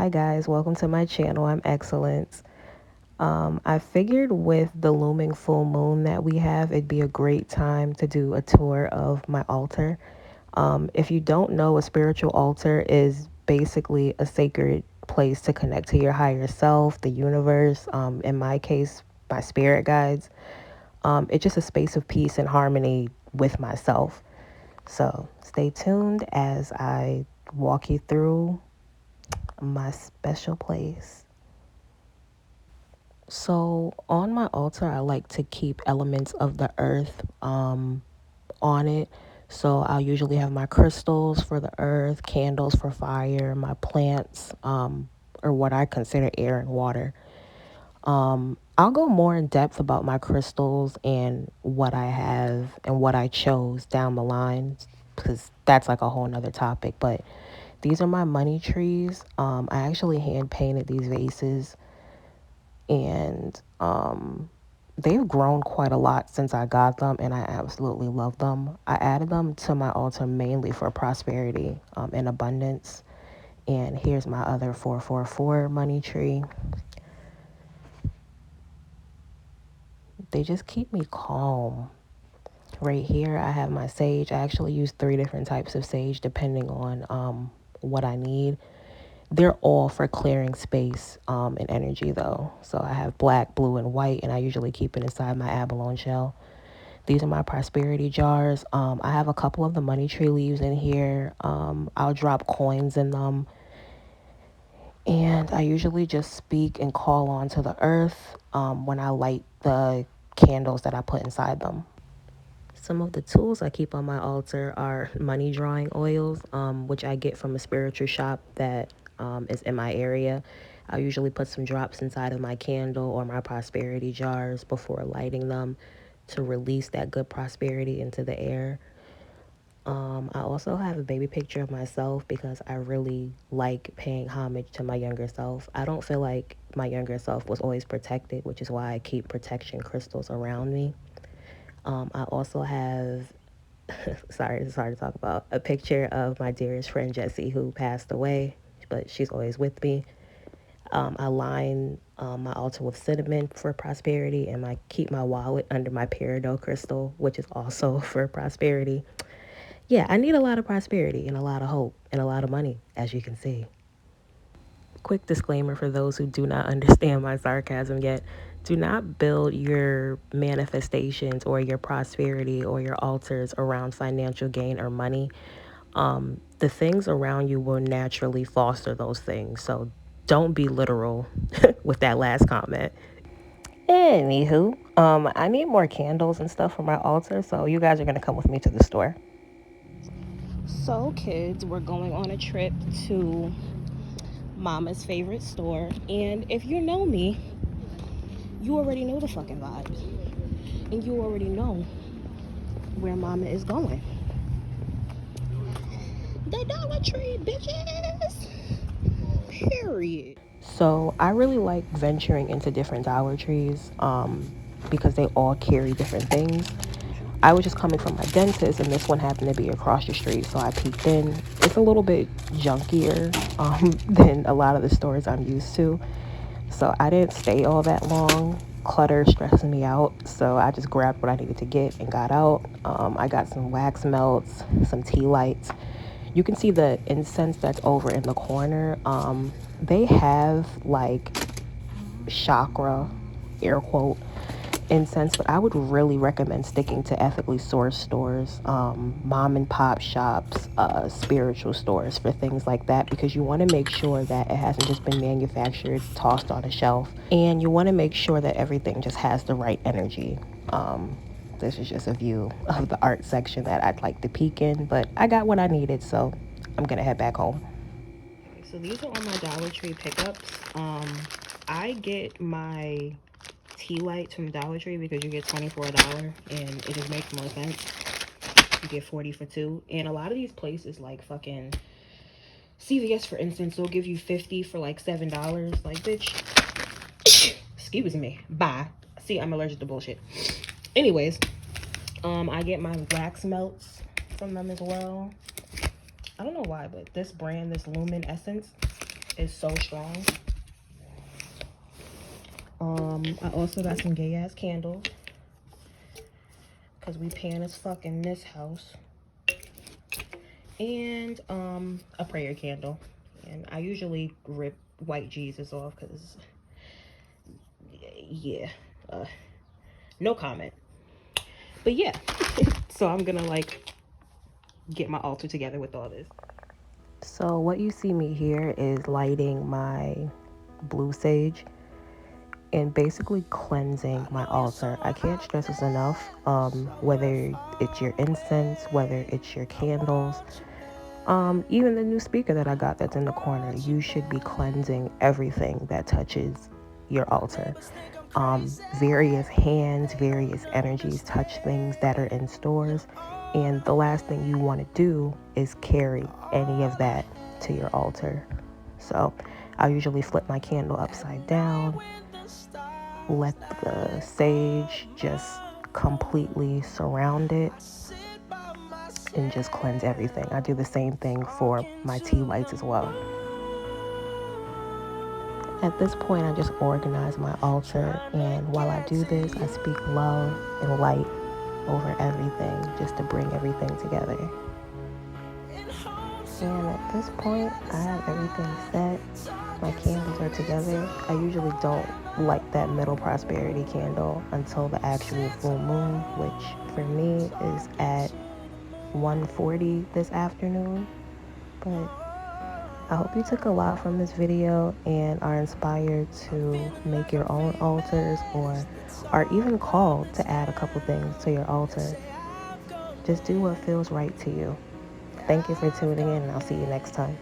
Hi guys, welcome to my channel. I'm Exolence. I figured with the looming full moon that we have, it'd be a great time to do a tour of my altar. If you don't know, a spiritual altar is basically a sacred place to connect to your higher self, the universe, in my case, my spirit guides. It's just a space of peace and harmony with myself. So stay tuned as I walk you through my special place. So on my altar, I like to keep elements of the earth on it. So I'll usually have my crystals for the earth, candles for fire, my plants, or what I consider air and water. I'll go more in depth about my crystals and what I have and what I chose down the line because that's like a whole nother topic. But these are my money trees. I actually hand painted these vases and they've grown quite a lot since I got them, and I absolutely love them. I added them to my altar mainly for prosperity and abundance. And here's my other 444 money tree. They just keep me calm. Right here, I have my sage. I actually use 3 different types of sage depending on what I need. They're all for clearing space and energy, though. So I have black, blue, and white, and I usually keep it inside my abalone shell. These are my prosperity jars. I have a couple of the money tree leaves in here. I'll drop coins in them. And I usually just speak and call on to the earth when I light the candles that I put inside them. Some of the tools I keep on my altar are money drawing oils, which I get from a spiritual shop that is in my area. I usually put some drops inside of my candle or my prosperity jars before lighting them to release that good prosperity into the air. I also have a baby picture of myself because I really like paying homage to my younger self. I don't feel like my younger self was always protected, which is why I keep protection crystals around me. I also have, sorry, it's hard to talk about, a picture of my dearest friend Jessie who passed away, but she's always with me. I line my altar with cinnamon for prosperity, and I keep my wallet under my peridot crystal, which is also for prosperity. Yeah, I need a lot of prosperity and a lot of hope and a lot of money, as you can see. Quick disclaimer for those who do not understand my sarcasm yet. Do not build your manifestations or your prosperity or your altars around financial gain or money. The things around you will naturally foster those things. So don't be literal with that last comment. Anywho, I need more candles and stuff for my altar, so you guys are gonna come with me to the store. So, kids, we're going on a trip to Mama's favorite store, and if you know me, you already know the fucking vibes, and you already know where Mama is going. The Dollar Tree, bitches. Period. So I really like venturing into different Dollar Trees because they all carry different things. I was just coming from my dentist, and this one happened to be across the street, so I peeked in. It's a little bit junkier than a lot of the stores I'm used to, so I didn't stay all that long. Clutter stressing me out, so I just grabbed what I needed to get and got out. I got some wax melts, some tea lights. You can see the incense that's over in the corner. They have like chakra, air quote, incense, but I would really recommend sticking to ethically sourced stores, mom and pop shops, spiritual stores for things like that, because you want to make sure that it hasn't just been manufactured, tossed on a shelf, and you want to make sure that everything just has the right energy. This is just a view of the art section that I'd like to peek in, but I got what I needed, so I'm gonna head back home. So these are all my Dollar Tree pickups. I get my tea lights from Dollar Tree because you get $20 for $1, and it just makes more sense. You get 40 for 2, and a lot of these places like fucking CVS, for instance, they'll give you 50 for like $7. Like, bitch, excuse me, bye. See, I'm allergic to bullshit. Anyways, I get my wax melts from them as well. I don't know why, but this brand, this Lumen Essence, is so strong. I also got some gay ass candles because we pan as fuck in this house. And a prayer candle. And I usually rip white Jesus off because, yeah, no comment. But yeah, so I'm gonna like get my altar together with all this. So what you see me here is lighting my blue sage and basically cleansing my altar. I can't stress this enough. Whether it's your incense, whether it's your candles, even the new speaker that I got that's in the corner, you should be cleansing everything that touches your altar. Various hands, various energies touch things that are in stores, and the last thing you want to do is carry any of that to your altar. So I'll usually flip my candle upside down, let the sage just completely surround it, and just cleanse everything. I do the same thing for my tea lights as well. At this point, I just organize my altar, and while I do this, I speak love and light over everything just to bring everything together. And at this point, I have everything set. My candles are together. I usually don't light that middle prosperity candle until the actual full moon, which for me is at 1:40 this afternoon. But I hope you took a lot from this video and are inspired to make your own altars or are even called to add a couple things to your altar. Just do what feels right to you. Thank you for tuning in, and I'll see you next time.